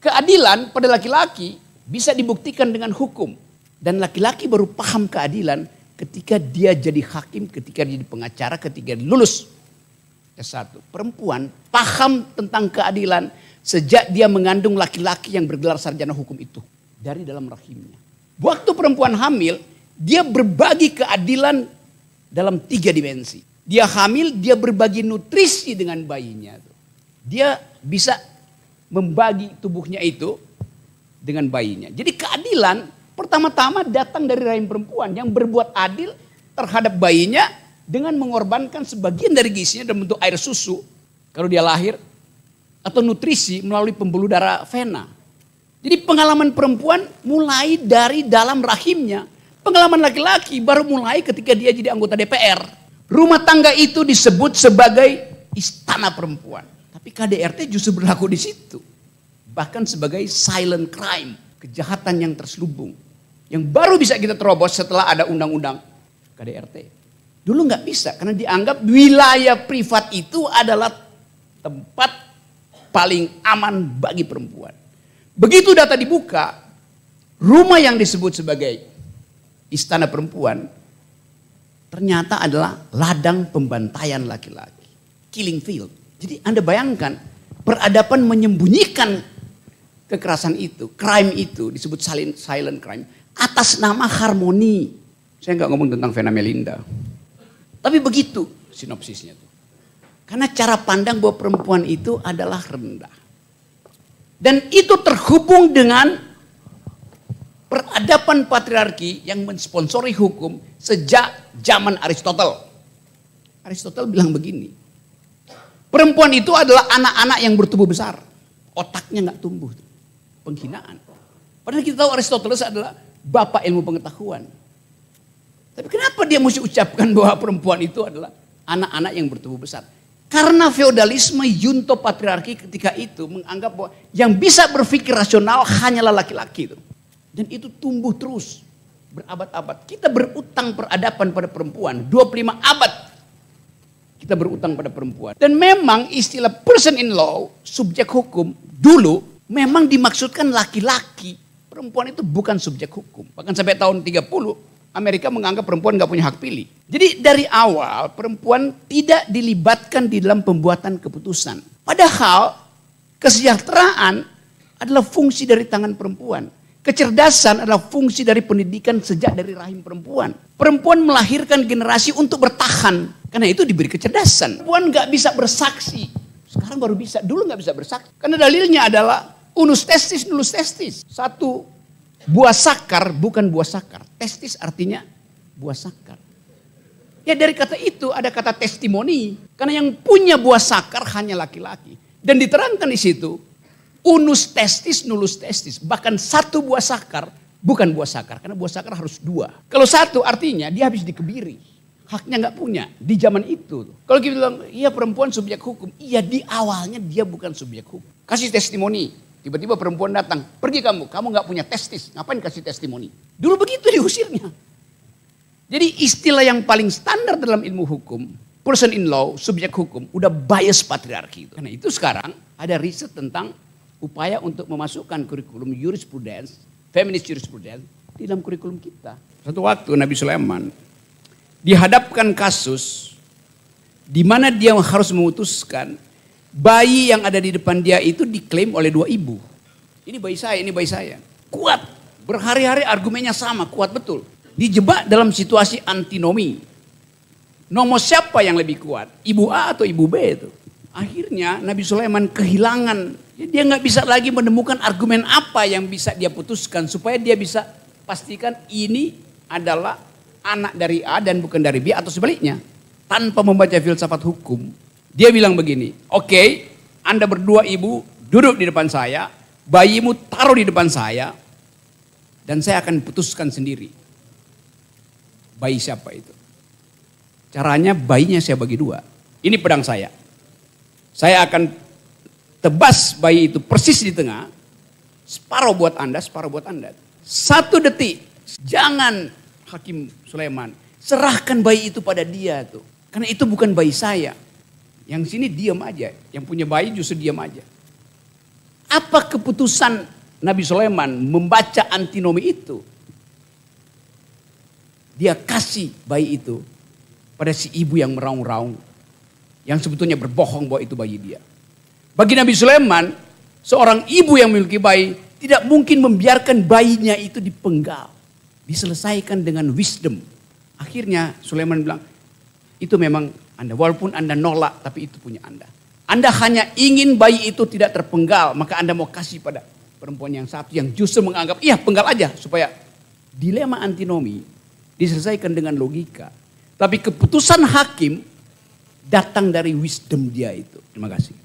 Keadilan pada laki-laki bisa dibuktikan dengan hukum. Dan laki-laki baru paham keadilan ketika dia jadi hakim, ketika dia jadi pengacara, ketika dia lulus S1. Perempuan paham tentang keadilan sejak dia mengandung laki-laki yang bergelar sarjana hukum itu. Dari dalam rahimnya. Waktu perempuan hamil, dia berbagi keadilan dalam 3 dimensi. Dia hamil, dia berbagi nutrisi dengan bayinya. Dia bisa membagi tubuhnya itu dengan bayinya. Jadi keadilan pertama-tama datang dari rahim perempuan yang berbuat adil terhadap bayinya dengan mengorbankan sebagian dari gizinya dalam bentuk air susu kalau dia lahir atau nutrisi melalui pembuluh darah vena. Jadi pengalaman perempuan mulai dari dalam rahimnya. Pengalaman laki-laki baru mulai ketika dia jadi anggota DPR. Rumah tangga itu disebut sebagai istana perempuan. Tapi KDRT justru berlaku di situ. Bahkan sebagai silent crime. Kejahatan yang terselubung. Yang baru bisa kita terobos setelah ada undang-undang KDRT. Dulu nggak bisa karena dianggap wilayah privat itu adalah tempat paling aman bagi perempuan. Begitu data dibuka, rumah yang disebut sebagai istana perempuan ternyata adalah ladang pembantaian laki-laki. Killing field. Jadi Anda bayangkan peradaban menyembunyikan kekerasan itu, crime itu disebut silent crime atas nama harmoni. Saya nggak ngomong tentang Vena Melinda. Tapi begitu sinopsisnya tuh. Karena cara pandang bahwa perempuan itu adalah rendah. Dan itu terhubung dengan peradaban patriarki yang mensponsori hukum sejak zaman Aristotle. Aristotle bilang begini. Perempuan itu adalah anak-anak yang bertumbuh besar. Otaknya nggak tumbuh. Penghinaan. Padahal kita tahu Aristoteles adalah bapak ilmu pengetahuan. Tapi kenapa dia mesti ucapkan bahwa perempuan itu adalah anak-anak yang bertumbuh besar? Karena feodalisme junto patriarki ketika itu menganggap bahwa yang bisa berpikir rasional hanyalah laki-laki itu. Dan itu tumbuh terus berabad-abad. Kita berutang peradaban pada perempuan 25 abad. Kita berutang pada perempuan. Dan memang istilah person in law, subjek hukum dulu memang dimaksudkan laki-laki. Perempuan itu bukan subjek hukum. Bahkan sampai tahun 30 Amerika menganggap perempuan gak punya hak pilih. Jadi dari awal perempuan tidak dilibatkan di dalam pembuatan keputusan. Padahal kesejahteraan adalah fungsi dari tangan perempuan. Kecerdasan adalah fungsi dari pendidikan sejak dari rahim perempuan. Perempuan melahirkan generasi untuk bertahan. Karena itu diberi kecerdasan. Perempuan gak bisa bersaksi. Sekarang baru bisa, dulu gak bisa bersaksi. Karena dalilnya adalah unus testis, nullus testis. Satu buah sakar bukan buah sakar. Testis artinya buah sakar. Ya dari kata itu ada kata testimoni. Karena yang punya buah sakar hanya laki-laki. Dan diterangkan di situ unus testis, nullus testis. Bahkan satu buah sakar bukan buah sakar. Karena buah sakar harus 2. Kalau satu artinya dia habis dikebiri. Haknya nggak punya di zaman itu. Kalau kita bilang, iya perempuan subjek hukum. Iya di awalnya dia bukan subjek hukum. Kasih testimoni. Tiba-tiba perempuan datang. Pergi kamu nggak punya testis. Ngapain kasih testimoni? Dulu begitu diusirnya. Jadi istilah yang paling standar dalam ilmu hukum. Person in law, subjek hukum. Udah bias patriarki. Karena itu sekarang ada riset tentang upaya untuk memasukkan kurikulum jurisprudence, feminist jurisprudence di dalam kurikulum kita. Satu waktu Nabi Sulaiman dihadapkan kasus di mana dia harus memutuskan bayi yang ada di depan dia itu diklaim oleh 2 ibu. Ini bayi saya, ini bayi saya. Kuat, berhari-hari argumennya sama, kuat betul. Dijebak dalam situasi antinomi. Nomor siapa yang lebih kuat? Ibu A atau ibu B itu? Akhirnya Nabi Sulaiman kehilangan. Dia nggak bisa lagi menemukan argumen apa yang bisa dia putuskan supaya dia bisa pastikan ini adalah anak dari A dan bukan dari B atau sebaliknya. Tanpa membaca filsafat hukum. Dia bilang begini, oke, Anda berdua ibu duduk di depan saya, bayimu taruh di depan saya, dan saya akan putuskan sendiri. Bayi siapa itu? Caranya bayinya saya bagi 2. Ini pedang saya. Saya akan tebas bayi itu persis di tengah, separuh buat Anda, separuh buat Anda. 1 detik, jangan Hakim Sulaiman, serahkan bayi itu pada dia tuh. Karena itu bukan bayi saya. Yang sini diam aja. Yang punya bayi justru diam aja. Apa keputusan Nabi Sulaiman membaca antinomi itu? Dia kasih bayi itu pada si ibu yang meraung-raung. Yang sebetulnya berbohong bahwa itu bayi dia. Bagi Nabi Sulaiman, seorang ibu yang memiliki bayi tidak mungkin membiarkan bayinya itu dipenggal. Diselesaikan dengan wisdom. Akhirnya Sulaiman bilang, itu memang Anda. Walaupun Anda nolak, tapi itu punya Anda. Anda hanya ingin bayi itu tidak terpenggal, maka Anda mau kasih pada perempuan yang satu yang justru menganggap, iya penggal aja. Supaya dilema antinomi diselesaikan dengan logika. Tapi keputusan hakim datang dari wisdom dia itu. Terima kasih.